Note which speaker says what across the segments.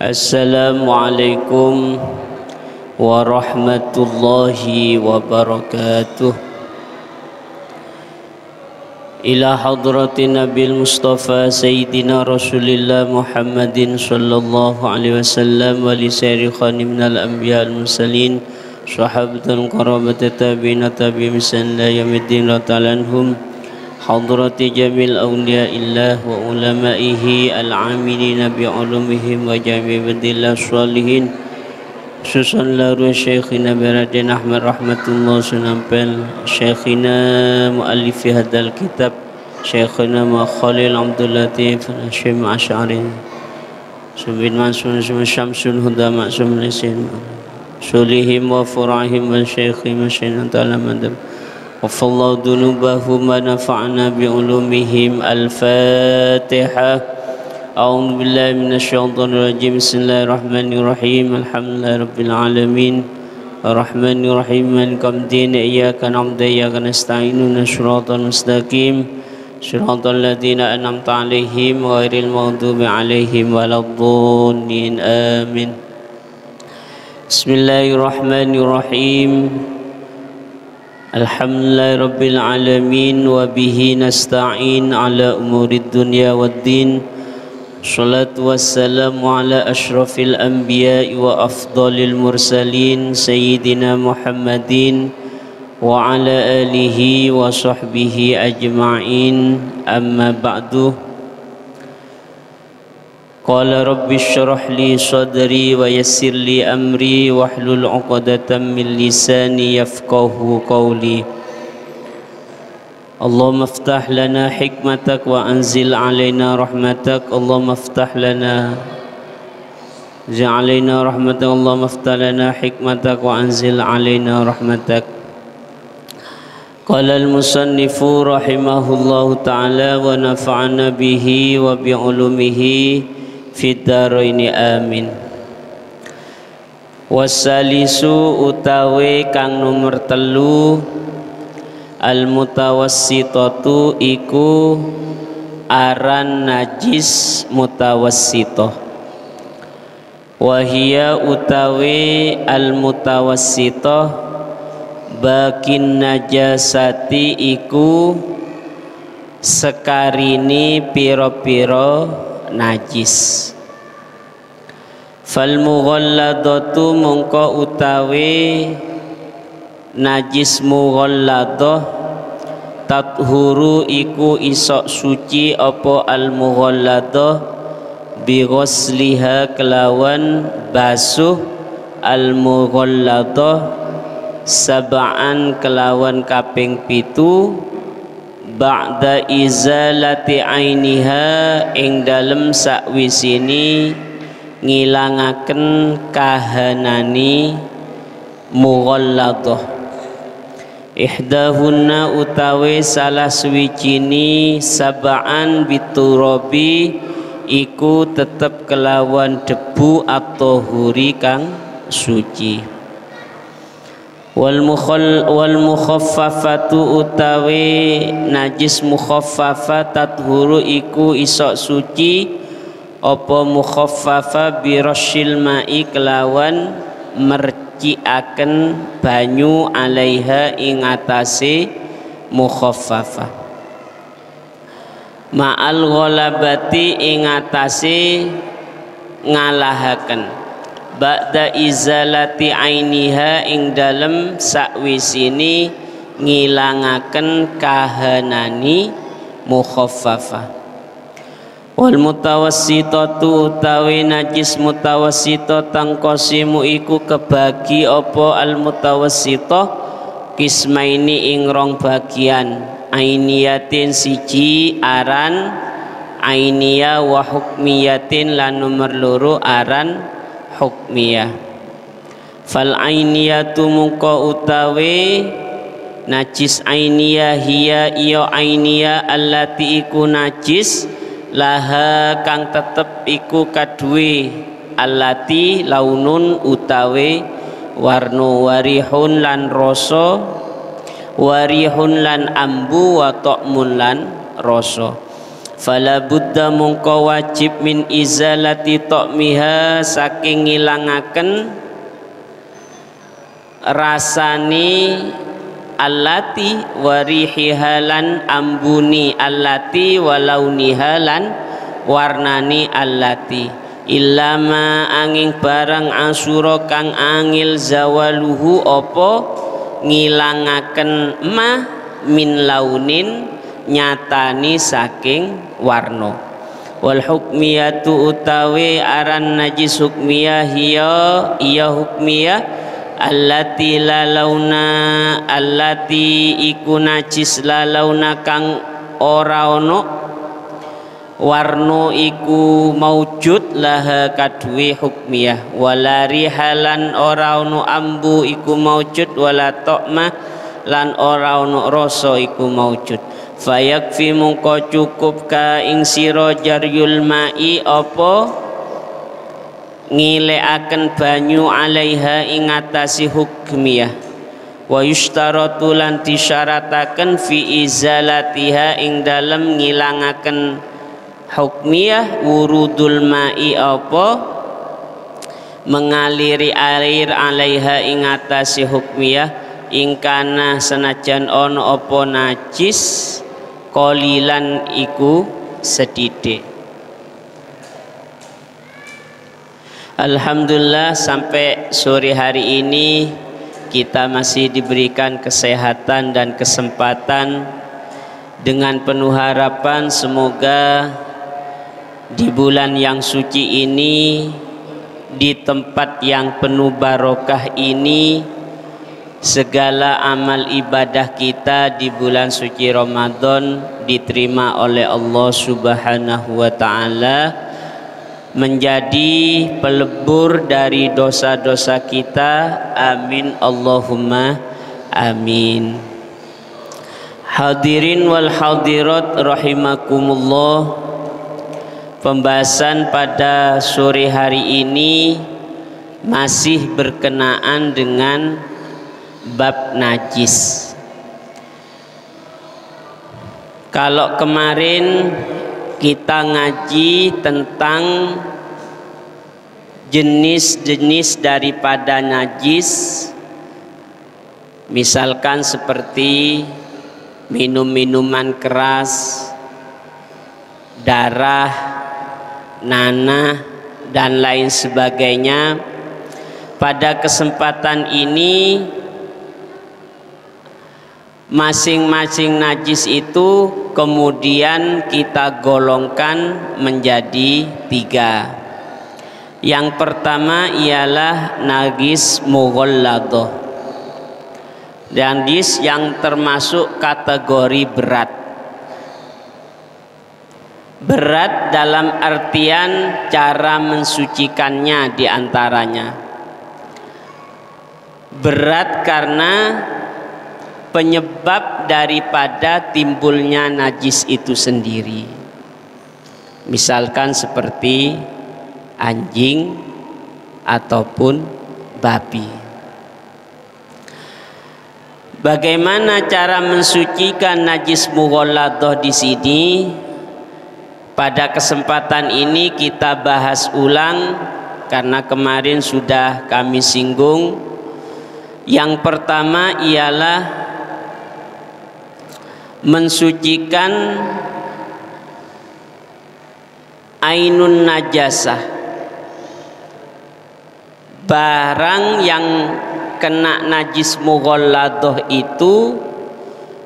Speaker 1: Assalamualaikum warahmatullahi wabarakatuh. Ila hadrati Nabil Mustafa Sayyidina Rasulillah Muhammadin sallallahu alaihi wasallam wa li sairi khanimnal anbiya al-mursalin sahabatul qarabat tabi'in tabi'in la yamiddin ratalanhum hadrati jamil awliyaillah wa ulamaihi al-amilina bi'ulumihim wa jami'ibadillah sholihin susan laru syekhina Beradin Ahmad rahmatullah sunampel syekhina muallifi hadal kitab syekhina Khalil Abdul Latif Hashim Ash'ari subin mansun syamsul huda maksum lisin sulihim wa furahim wa syekhim syainan ta'ala madam wafallahu dunubahum wa nafa'na bi'ulumihim. Al-Fatihah. A'udhu billahi minasyaitanir rajim. Bismillahirrahmanirrahim. Alhamdulillahi rabbil alamin arrahmanirrahim maliki yaumiddin iyyaka na'budu wa iyyaka nasta'in ihdinas siratal mustaqim siratal ladzina an'amta 'alaihim ghairil maghdubi 'alaihim waladdallin amin. Bismillahirrahmanirrahim. Alhamdulillahi rabbil alamin wa bihi nasta'in ala umurid dunya waddin. Salatu wassalamu ala ashrafil anbiya'i wa afdalil mursalin sayyidina Muhammadin wa ala alihi wa sahbihi ajma'in. Amma ba'du. Qala rabbi syrah li sadri wa yassir li amri wahlul 'uqdatam min lisani yafqahu qawli. Allahumma iftah lana hikmatak wa anzil 'alaina rahmatak. Allahumma iftah lana ja'alaina rahmatak. Allahumma iftah lana hikmatak wa anzil 'alaina rahmatak. Qala al-musannifu rahimahullahu ta'ala wa nafa'ana bihi wa bi'ulumihi fiddaraini amin. Wasalisu utawi kang nomor telu al-mutawassitatu iku aran najis mutawassitoh. Wahia utawi al-mutawassitoh bakin najasati iku sekarini piro-piro najis. Fal mughalladatu mongko utawi najis mughalladah tathuru iku isok suci apa al mughalladah bi ghusliha kelawan basuh al mughalladah sab'an kelawan kaping 7 ba'da izalati ainiha ing dalem sakwisini ngilangaken kahanani mughalladah. Ihdahunna utawi salah suwijini sab'an biturabi iku tetep kelawan debu atau huri kang suci. Wal mukhaffafatu utawi najis mukhaffafa tathuru iku isok suci apa mukhaffafa birashil ma'i kelawan merciaken banyu alaiha ing atase mukhaffafa ma'al ghalabati ing atase ngalahaken ba'da izalati ainiha ing dalem sakwisini ngilangaken kahanani mukhaffafah. Wal mutawassitatu utawi najis mutawassitah tangkosimu iku kebagi apa al mutawassitah kismaini ing rong bagian, ainiyatin siji aran ainiyah wa hukmiyatin lan nomor loro aran hukmiyah. Fal ainiyatu mungko utawi najis ainiyah hiya iya ainiyah allati iku najis laha kang tetep iku kadue allati launun utawi warno warihun lan rasa warihun lan ambu wa ta'mun lan rasa. Fala budda mungko wajib min izalati ta'miha saking ngilangaken rasani allati warihiha lan ambuni allati walauniha lan warnani allati illama angin barang asura kang angil zawaluhu opo ngilangaken ma min launin nyatani saking warno. Wal hukmiyatu utawi aran najis hukmiyah hiya iya hukmiyah allati la launa allati iku najis la launa kang ora ono warno iku maujud laha kadue hukmiyah wala rihalan ora ono ambu iku maujud wala ta'ma lan ora ono rasa iku maujud. Fayakfi mungko cukup ka ing sira jaryul ma'i apa ngilekaken banyu alaiha ing atasi hukmiyah wa yustaratu lan disyarataken fi izalatiha ing dalem ngilangaken hukmiyah wurudul ma'i apa mengaliri air alaiha ing atasi hukmiyah ing kana senajan ono apa najis qalilan iku sedidik. Alhamdulillah sampai sore hari ini kita masih diberikan kesehatan dan kesempatan dengan penuh harapan semoga di bulan yang suci ini di tempat yang penuh barokah ini segala amal ibadah kita di bulan suci Ramadan diterima oleh Allah Subhanahu wa ta'ala menjadi pelebur dari dosa-dosa kita. Amin Allahumma amin. Hadirin wal hadirat rahimakumullah, pembahasan pada sore hari ini masih berkenaan dengan bab najis. Kalau kemarin kita ngaji tentang jenis-jenis daripada najis, misalkan seperti minum-minuman keras, darah, nanah, dan lain sebagainya. Pada kesempatan ini masing-masing najis itu kemudian kita golongkan menjadi 3. Yang pertama ialah najis mughalladah, najis yang termasuk kategori berat. Berat dalam artian cara mensucikannya diantaranya. Berat karena penyebab daripada timbulnya najis itu sendiri, misalkan seperti anjing ataupun babi. Bagaimana cara mensucikan najis mughalladah di sini? Pada kesempatan ini kita bahas ulang karena kemarin sudah kami singgung. Yang pertama ialah mensucikan ainun najasah, barang yang kena najis mughalladah itu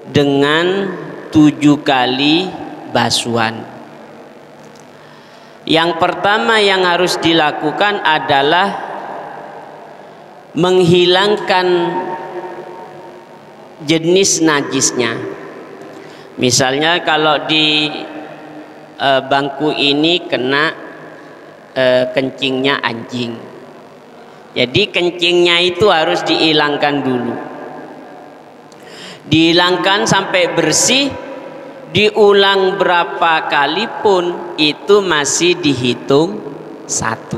Speaker 1: dengan 7 kali basuhan. Yang pertama yang harus dilakukan adalah menghilangkan jenis najisnya. Misalnya kalau di bangku ini kena kencingnya anjing, jadi kencingnya itu harus dihilangkan dulu, dihilangkan sampai bersih. Diulang berapa kali pun itu masih dihitung 1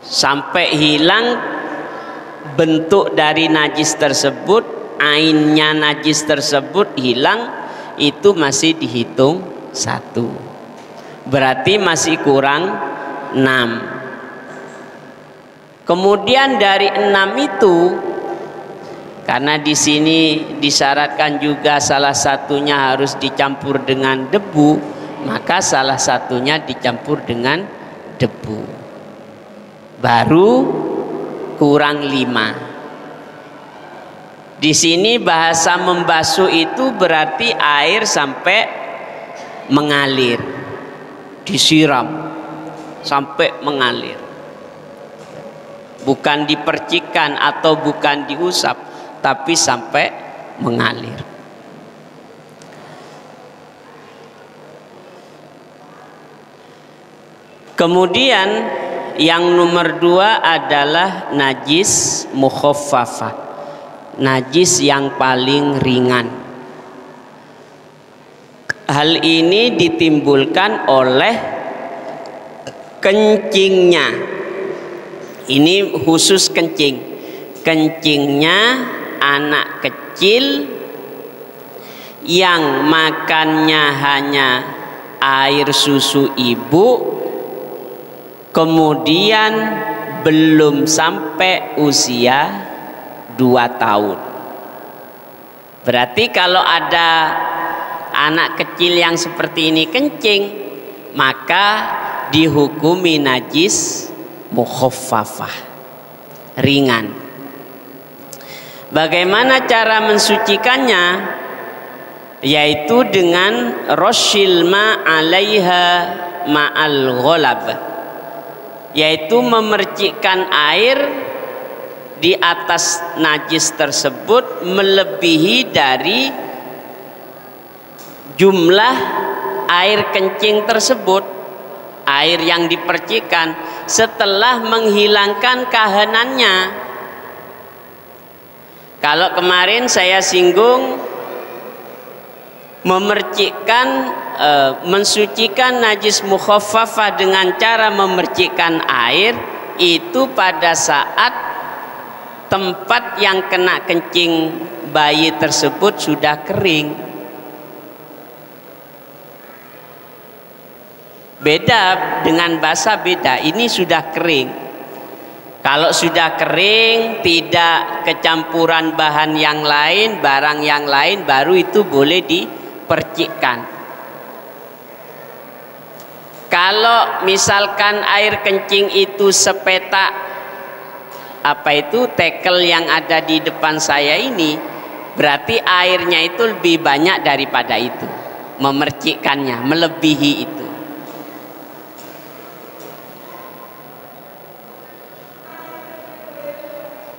Speaker 1: sampai hilang bentuk dari najis tersebut, ainnya najis tersebut hilang, itu masih dihitung 1, berarti masih kurang 6. Kemudian dari 6 itu, karena di sini disyaratkan juga salah satunya harus dicampur dengan debu, maka salah satunya dicampur dengan debu, baru kurang 5. Di sini bahasa membasuh itu berarti air sampai mengalir, disiram sampai mengalir, bukan dipercikan atau bukan diusap, tapi sampai mengalir. Kemudian yang nomor 2 adalah najis mukhaffafah, najis yang paling ringan. Hal ini ditimbulkan oleh kencingnya. Ini khusus kencingnya anak kecil yang makannya hanya air susu ibu, kemudian belum sampai usia 2 tahun. Berarti kalau ada anak kecil yang seperti ini kencing, maka dihukumi najis mukhaffafah, ringan. Bagaimana cara mensucikannya? Yaitu dengan roshil ma 'alaiha ma'al ghalab, yaitu memercikkan air di atas najis tersebut melebihi dari jumlah air kencing tersebut, air yang dipercikkan setelah menghilangkan kahanannya. Kalau kemarin saya singgung memercikkan, mensucikan najis mukhaffafah dengan cara memercikkan air, itu pada saat tempat yang kena kencing bayi tersebut sudah kering. Beda dengan basah, beda. Ini sudah kering. Kalau sudah kering, tidak kecampuran bahan yang lain, barang yang lain, baru itu boleh dipercikkan. Kalau misalkan air kencing itu sepetak, tekel yang ada di depan saya ini, berarti airnya itu lebih banyak daripada itu, memercikkannya melebihi itu.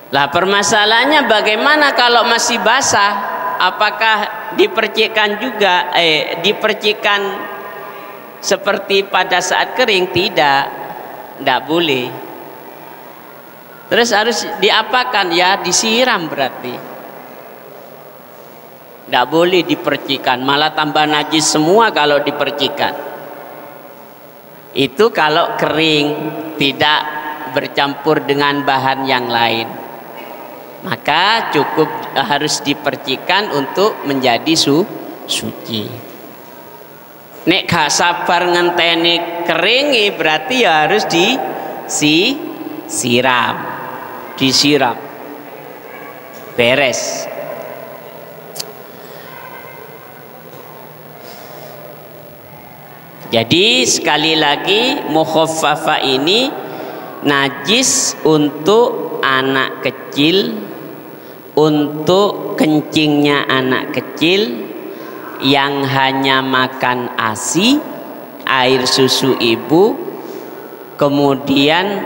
Speaker 1: Lah permasalahannya bagaimana kalau masih basah? Apakah dipercikkan juga? Dipercikkan seperti pada saat kering? Tidak boleh. Terus harus diapakan? Ya disiram berarti. Tidak boleh dipercikkan, malah tambah najis semua kalau dipercikkan. Itu kalau kering, tidak bercampur dengan bahan yang lain, maka cukup harus dipercikkan untuk menjadi suci. Nek gak sabar ngenteni keringi, berarti ya harus disiram, beres. Jadi sekali lagi mukhaffafah ini najis untuk anak kecil, untuk kencingnya anak kecil yang hanya makan ASI, air susu ibu, kemudian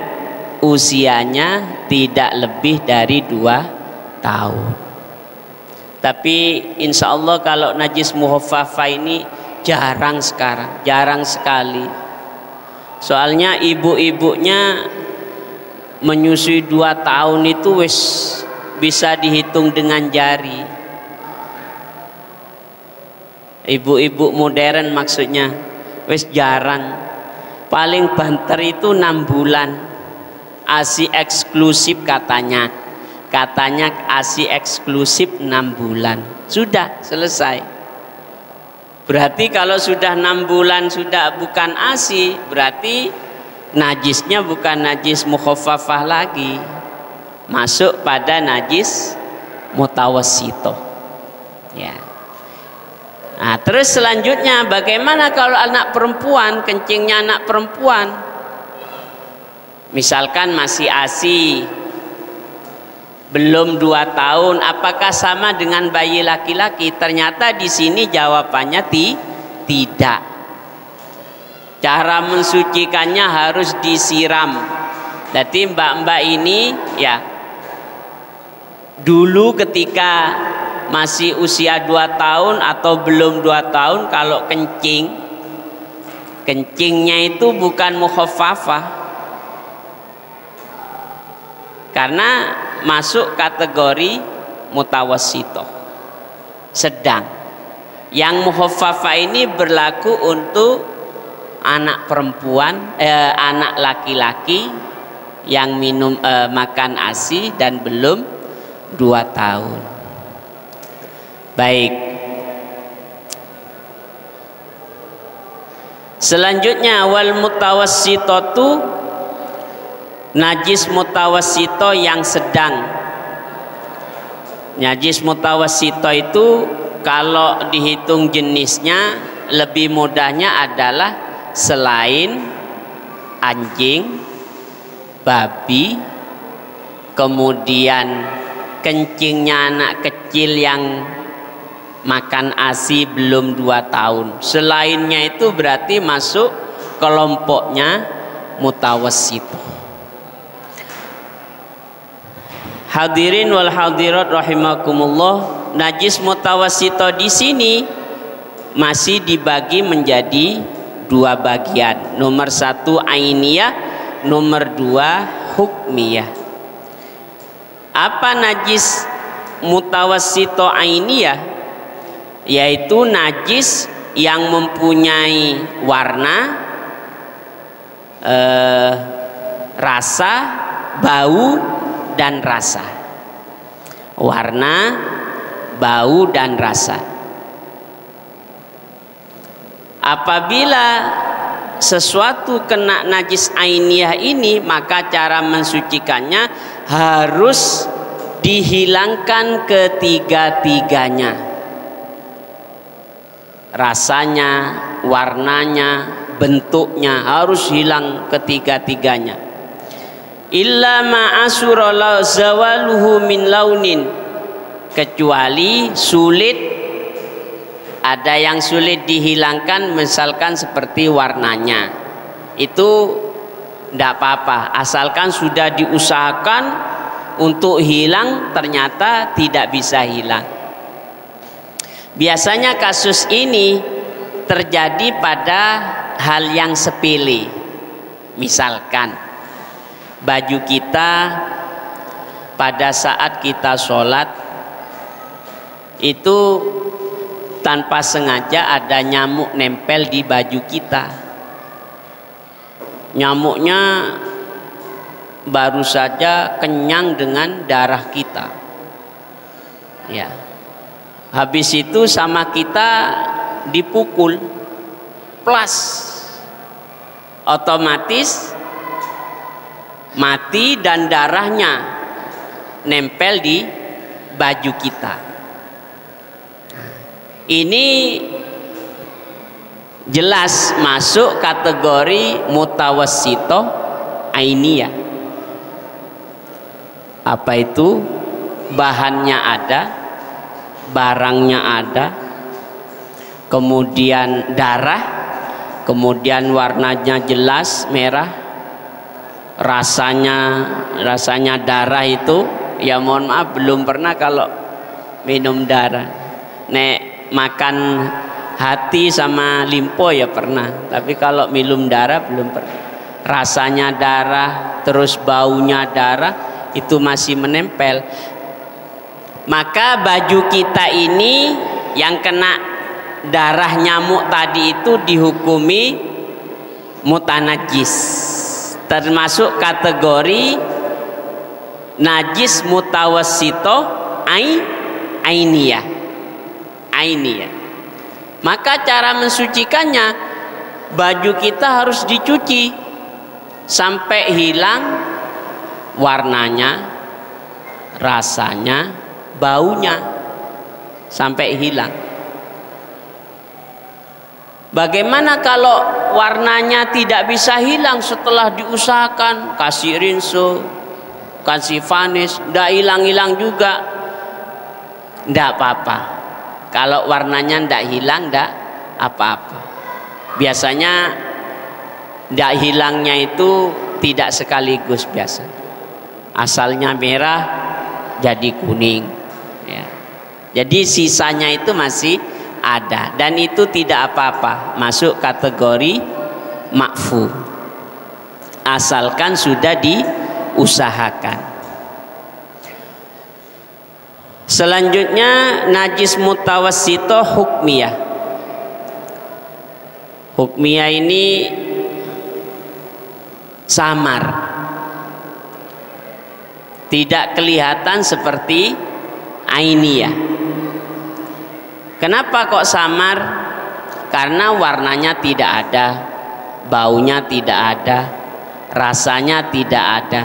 Speaker 1: usianya tidak lebih dari 2 tahun. Tapi insya Allah kalau najis mukhaffafa ini jarang sekarang, jarang sekali. Soalnya ibu-ibunya menyusui 2 tahun itu wis bisa dihitung dengan jari. Ibu-ibu modern maksudnya wis jarang. Paling banter itu 6 bulan. ASI eksklusif katanya. Katanya ASI eksklusif 6 bulan. Sudah selesai. Berarti kalau sudah 6 bulan sudah bukan ASI, berarti najisnya bukan najis mukhaffafah lagi, masuk pada najis mutawassithah. Ya. Nah, terus selanjutnya bagaimana kalau anak perempuan, kencingnya anak perempuan? Misalkan masih ASI, belum 2 tahun, apakah sama dengan bayi laki-laki? Ternyata di sini jawabannya tidak. Cara mensucikannya harus disiram. Jadi mbak-mbak ini ya, dulu ketika masih usia 2 tahun atau belum 2 tahun, kalau kencingnya itu bukan mukhaffafah, karena masuk kategori mutawassithah, sedang. Yang mukhaffafah ini berlaku untuk anak perempuan, anak laki-laki yang makan ASI dan belum 2 tahun. Baik. Selanjutnya wal mutawassithatu, najis mutawassithah yang sedang. Najis mutawassithah itu kalau dihitung jenisnya lebih mudahnya adalah selain anjing, babi, kemudian kencingnya anak kecil yang makan ASI belum 2 tahun. Selainnya itu berarti masuk kelompoknya mutawassithah. Hadirin wal hadirat rahimakumullah, najis mutawassithah di sini masih dibagi menjadi 2 bagian. Nomor 1 ainiyah, nomor 2 hukmiyah. Apa najis mutawassithah ainiyah? Yaitu najis yang mempunyai warna, rasa, bau, dan rasa. Warna, bau, dan rasa. Apabila sesuatu kena najis ainiyah ini, maka cara mensucikannya harus dihilangkan ketiga-tiganya. Rasanya, warnanya, bentuknya harus hilang ketiga-tiganya. Illa ma'asura la zawaluhu min launin, kecuali sulit, ada yang sulit dihilangkan, misalkan seperti warnanya, itu tidak apa-apa, asalkan sudah diusahakan untuk hilang ternyata tidak bisa hilang. Biasanya kasus ini terjadi pada hal yang sepele. Misalkan baju kita pada saat kita sholat itu tanpa sengaja ada nyamuk nempel di baju kita. Nyamuknya baru saja kenyang dengan darah kita, ya. Habis itu sama kita dipukul, plus otomatis mati dan darahnya nempel di baju kita. Ini jelas masuk kategori mutawassithah ainiyah. apa itu, bahannya ada, barangnya ada, kemudian darah, kemudian warnanya jelas merah, rasanya darah itu, ya mohon maaf belum pernah kalau minum darah. Nek makan hati sama limpo ya pernah, tapi kalau minum darah belum pernah. Rasanya darah, terus baunya darah, itu masih menempel. Maka baju kita ini yang kena darah nyamuk tadi itu dihukumi mutanajis, termasuk kategori najis mutawassito ainiyah. Maka cara mensucikannya, baju kita harus dicuci sampai hilang warnanya, rasanya, baunya, sampai hilang. Bagaimana kalau warnanya tidak bisa hilang setelah diusahakan, kasih rinso, kasih vanis, tidak hilang-hilang juga, tidak apa-apa. Kalau warnanya tidak hilang, tidak apa-apa. Biasanya tidak hilangnya itu tidak sekaligus, biasa. Asalnya merah jadi kuning, ya. Jadi sisanya itu masih ada, dan itu tidak apa-apa, masuk kategori makfu, asalkan sudah diusahakan. Selanjutnya najis mutawassito hukmiyah. Hukmiyah ini samar, tidak kelihatan seperti ainiyah. Kenapa kok samar? Karena warnanya tidak ada, baunya tidak ada, rasanya tidak ada.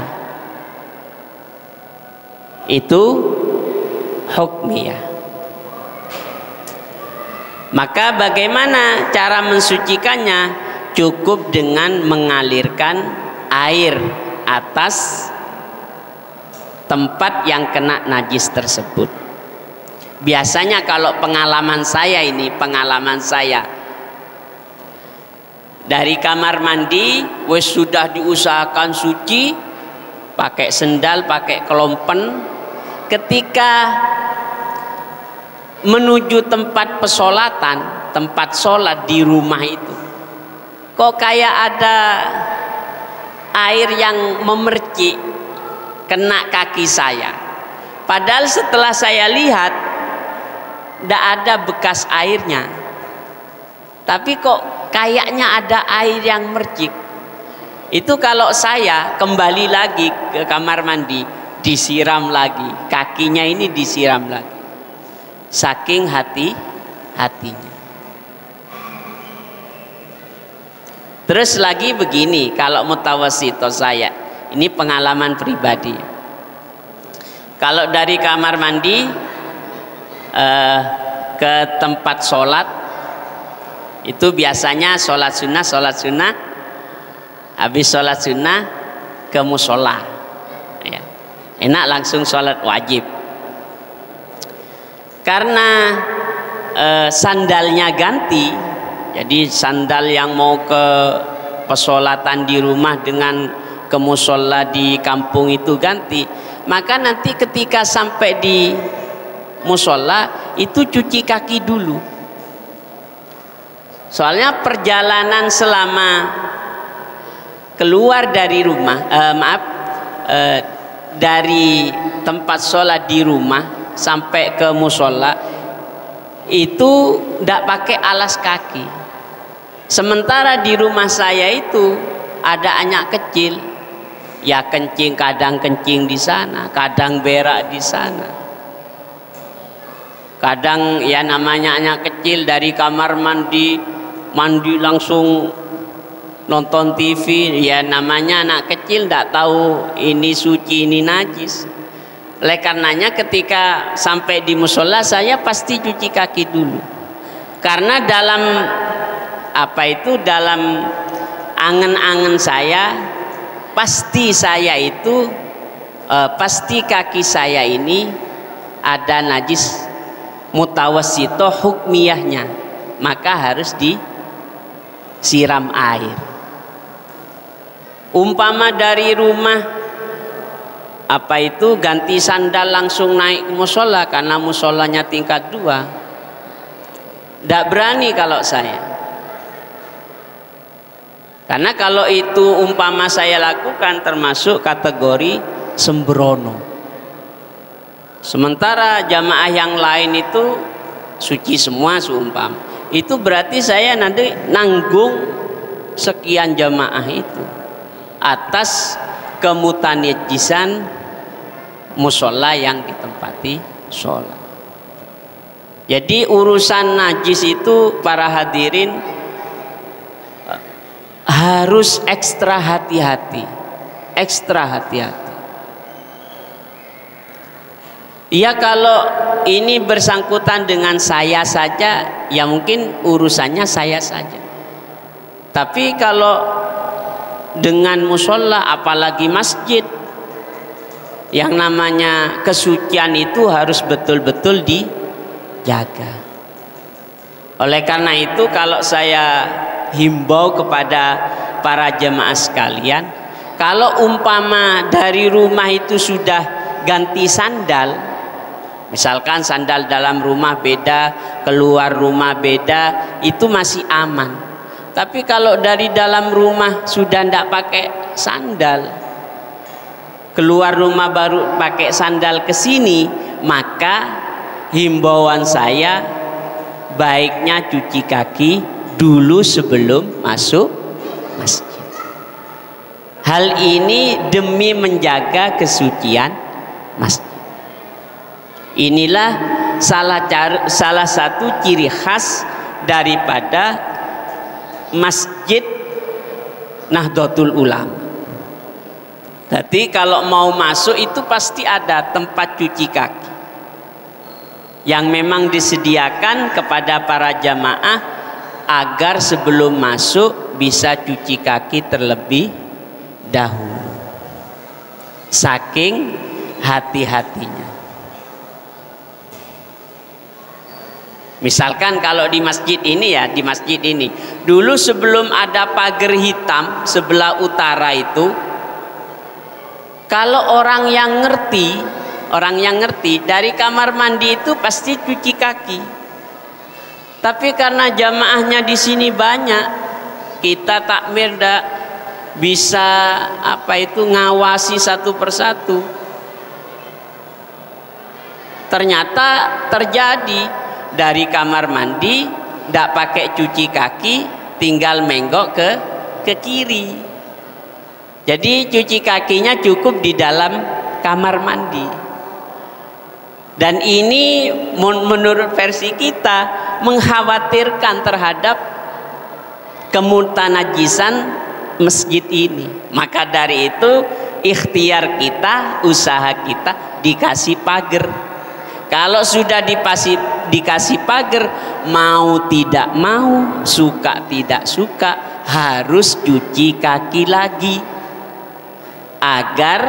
Speaker 1: Itu hukmiyah. Maka bagaimana cara mensucikannya? Cukup dengan mengalirkan air atas tempat yang kena najis tersebut. Biasanya kalau pengalaman saya dari kamar mandi, wes sudah diusahakan suci, pakai sendal, pakai kelompen, ketika menuju tempat pesolatan, tempat sholat di rumah itu, kok kayak ada air yang memercik kena kaki saya. Padahal setelah saya lihat tidak ada bekas airnya, tapi kok kayaknya ada air yang mercik. Itu kalau saya kembali lagi ke kamar mandi, disiram lagi, kakinya ini disiram lagi, saking hatinya. Terus lagi begini, kalau mutawassito saya, ini pengalaman pribadi. Kalau dari kamar mandi ke tempat sholat, itu biasanya sholat sunnah, habis sholat sunnah ke musola, ya. Enak langsung sholat wajib. Karena sandalnya ganti, jadi sandal yang mau ke pesolatan di rumah dengan ke musola di kampung itu ganti, maka nanti ketika sampai di musola itu cuci kaki dulu. Soalnya perjalanan selama keluar dari rumah, dari tempat sholat di rumah sampai ke musola itu tidak pakai alas kaki. Sementara di rumah saya itu ada anak kecil, ya kencing, kadang kencing di sana, kadang berak di sana. Kadang ya namanya anak kecil dari kamar mandi langsung nonton TV, ya namanya anak kecil tidak tahu ini suci ini najis. Oleh karenanya ketika sampai di musola saya pasti cuci kaki dulu, karena dalam dalam angen-angen saya pasti saya itu pasti kaki saya ini ada najis mutawassito hukmiyahnya, maka harus disiram air. Umpama dari rumah ganti sandal langsung naik ke musola karena musolanya tingkat 2, tidak berani kalau saya. Karena kalau itu umpama saya lakukan termasuk kategori sembrono. Sementara jamaah yang lain itu suci semua seumpama. Itu berarti saya nanti nanggung sekian jamaah itu atas kemutanajisan musola yang ditempati sholat. Jadi urusan najis itu para hadirin harus ekstra hati-hati, ekstra hati-hati. Ya kalau ini bersangkutan dengan saya saja, ya mungkin urusannya saya saja. Tapi kalau dengan musola, apalagi masjid, yang namanya kesucian itu harus betul-betul dijaga. Oleh karena itu kalau saya himbau kepada para jemaah sekalian, kalau umpama dari rumah itu sudah ganti sandal, misalkan sandal dalam rumah beda, keluar rumah beda, itu masih aman. Tapi kalau dari dalam rumah sudah tidak pakai sandal, keluar rumah baru pakai sandal ke sini, maka himbauan saya baiknya cuci kaki dulu sebelum masuk masjid. Hal ini demi menjaga kesucian masjid. Inilah salah satu ciri khas daripada Masjid Nahdlatul Ulama. Jadi kalau mau masuk itu pasti ada tempat cuci kaki yang memang disediakan kepada para jamaah agar sebelum masuk bisa cuci kaki terlebih dahulu. Saking hati-hatinya. Misalkan kalau di masjid ini ya, di masjid ini dulu sebelum ada pagar hitam sebelah utara itu, kalau orang yang ngerti dari kamar mandi itu pasti cuci kaki. Tapi karena jamaahnya di sini banyak, kita takmir ndak bisa ngawasi satu persatu. Ternyata terjadi dari kamar mandi ndak pakai cuci kaki, tinggal menggok ke kiri. Jadi cuci kakinya cukup di dalam kamar mandi. Dan ini menurut versi kita mengkhawatirkan terhadap kemutanajisan masjid ini. Maka dari itu ikhtiar kita, usaha kita dikasih pagar. Kalau sudah dikasih pagar, mau tidak mau, suka tidak suka, harus cuci kaki lagi agar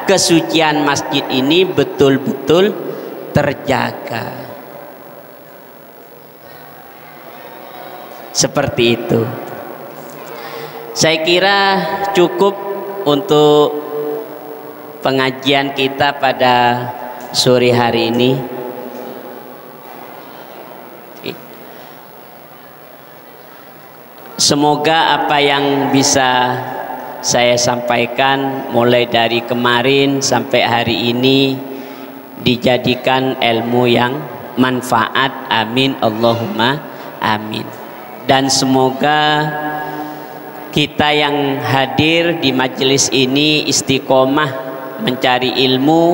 Speaker 1: kesucian masjid ini betul-betul terjaga. Seperti itu. Saya kira cukup untuk pengajian kita pada sore hari ini. Semoga apa yang bisa saya sampaikan mulai dari kemarin sampai hari ini dijadikan ilmu yang manfaat. Amin Allahumma amin. Dan semoga kita yang hadir di majelis ini istiqomah mencari ilmu,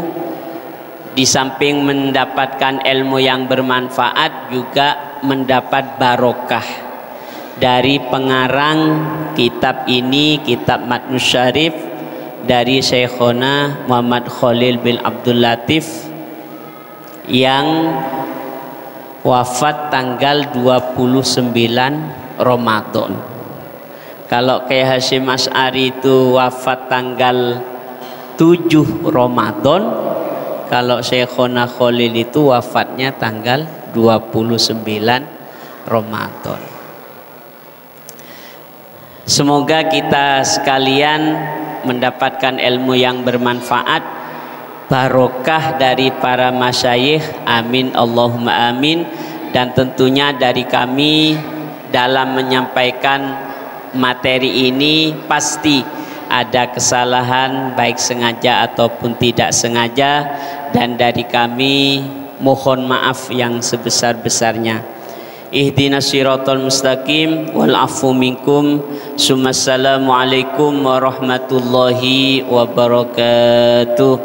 Speaker 1: di samping mendapatkan ilmu yang bermanfaat juga mendapat barokah dari pengarang kitab ini, kitab Matnus Syarif dari Syekhona Muhammad Khalil bin Abdul Latif yang wafat tanggal 29 Ramadan. Kalau Kiai Hasyim Asy'ari itu wafat tanggal 7 Ramadan. Kalau Syekhona Khalil itu wafatnya tanggal 29 Ramadan. Semoga kita sekalian mendapatkan ilmu yang bermanfaat, barokah dari para masyayikh, amin Allahumma amin. Dan tentunya dari kami dalam menyampaikan materi ini pasti ada kesalahan baik sengaja ataupun tidak sengaja, dan dari kami mohon maaf yang sebesar-besarnya. Ihdinas siratal mustaqim wal afu minkum. Assalamualaikum warahmatullahi wabarakatuh.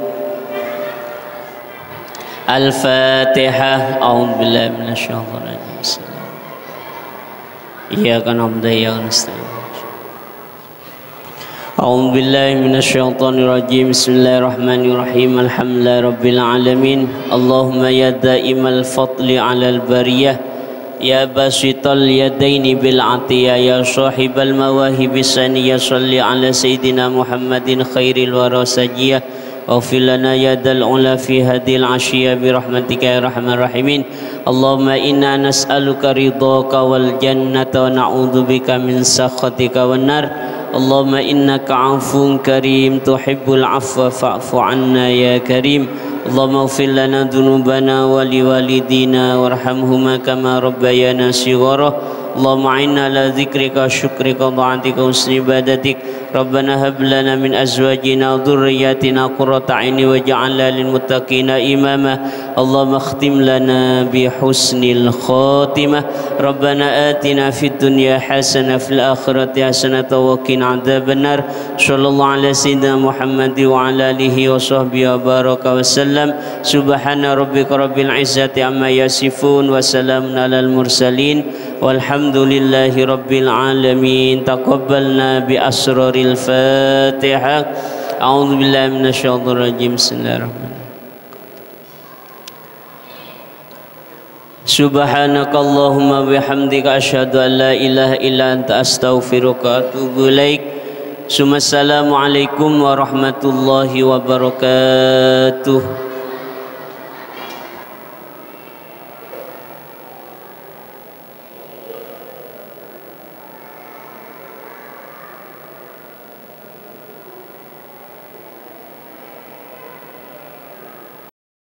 Speaker 1: Al-Fatihah. A'udzu billahi minasyaitonir rajim. Iyyaka na'budu wa iyyaka nasta'in. A'udzu billahi minasyaitonir rajim. Bismillahirrahmanirrahim. Alhamdulillahi rabbil alamin. Allahumma ya daimal fadli 'alal bariyah, ya basital yadaini bil atiyah, ya sahibal mawahib saniyah, salli ala sayyidina Muhammadin khairil wara sajiyah. Waghfir lana ya dal ula fi hadhil ashiyah bi rahmatika ya arhamar rahimin. Allahumma inna nas'aluka ridhaka wal jannata wa na'udzubika min sakhatika wan nar. Allahumma innaka 'afuwun karim tuhibbul 'afwa fa'fu 'anna ya karim. Allahumma ighfir lana dhunubana wa liwalidina warhamhuma kama rabbayana shighara. Allahumma inna ala dzikrika syukrika ta'atika husni ibadatik. Rabbana hab lana min azwajina wa dhurriyyatina qurrata a'yuni waj'alna lil muttaqina imama. Allahumma khtim lana bi husnil khatimah. Rabbana atina fid dunya hasanah fil akhirati hasanah wa qina adzabannar. Sallallahu ala sayyidina Muhammad wa ala alihi wa sahbihi wa baraka wa sallam. Subhana rabbika rabbil izzati amma yasifun wa salamun alal mursalin walhamdulillahi rabbil alamin. Taqabbalna bi asraril Fatihah. A'udzu billahi minasyaitonir rajim. Bismillahirrahmanirrahim. Subhanakallahumma bihamdika asyhadu an la ilaha illa anta astaghfiruka wa atubu ilaik. Assalamualaikum warahmatullahi wabarakatuh.